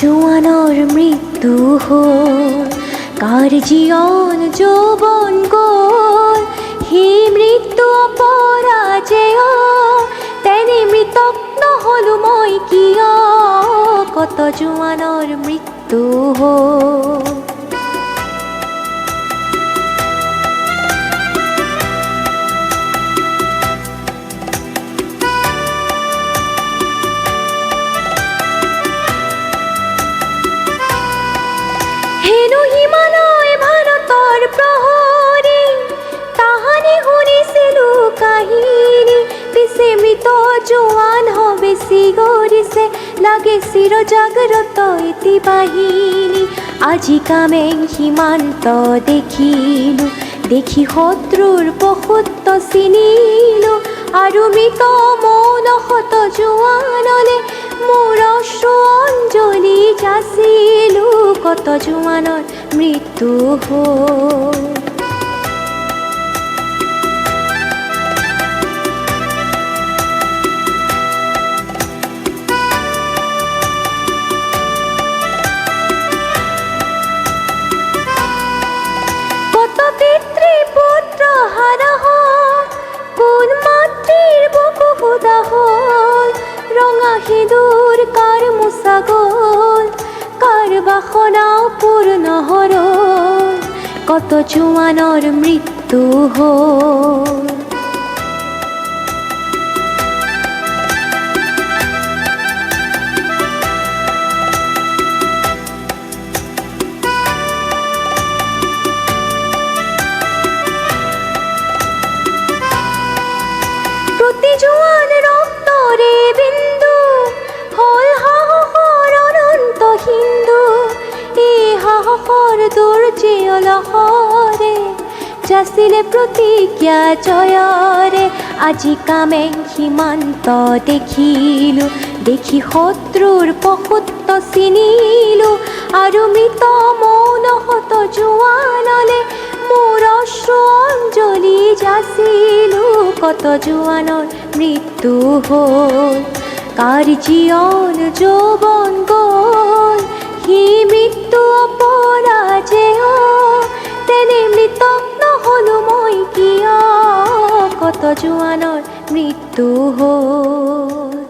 জোয়ানৰ মৃত্যু হ'ল, কাৰ জীয়ন যৌৱন গ'ল, সেই মৃত্যু অপৰাজেয়, তেনে মৃতক নহ'লো মই কিয়, কত জোৱানৰ মৃত্যু হ'ল। হেনো হিমালয় ভাৰতৰ প্ৰহৰী, তাহানি শুনিছিলো কাহিনী, পিছে মৃত জোৱান বেছি গৰিছে, লাগে চিৰ জাগ্ৰত এটি বাহিনী। আজি কামেং সীমান্ত দেখিলো, দেখি শত্ৰুৰ পশুত্ব চিনিলো, আৰু মৃত মৌন শত জোৱানলে মোৰ অশ্ৰু অঞ্জলি যাচিলো, কত জোৱানৰ মৃত্যু হ'ল। কত পিতৃ পুত্ৰ হাৰা হ'ল, কোন মাতৃৰ বুকু সুদা হ'ল, ৰঙা সিঁদুৰ কাৰ মোচা গ'ল, কাৰ বাসনাও পূৰ্ণ হ'ল, কত জোৱানৰ মৃত্যু হ'ল। প্ৰতি জোৱান ৰক্তৰে বিন্দু হ'ল সাহসৰ অনন্ত সিন্ধু, এই সাহসৰ দুৰ্জয়লহৰে যাচিলে প্ৰতিজ্ঞা জয়ৰে। আজি কামেং সীমান্ত দেখিলো, দেখি শত্ৰুৰ পশুত্ব চিনিলো, আৰু মৃত মৌন শত জোৱানলে মোৰ অশ্ৰু অঞ্জলি যাচিলো, কত জোৱানৰ মৃত্যু হ'ল, কাৰ জীয়ন যৌৱন গ'ল, সেই মৃত্যু অপৰাজেয়, তেনে মৃতক নহ'লো মই কিয়, কত জোৱানৰ মৃত্যু হ'ল।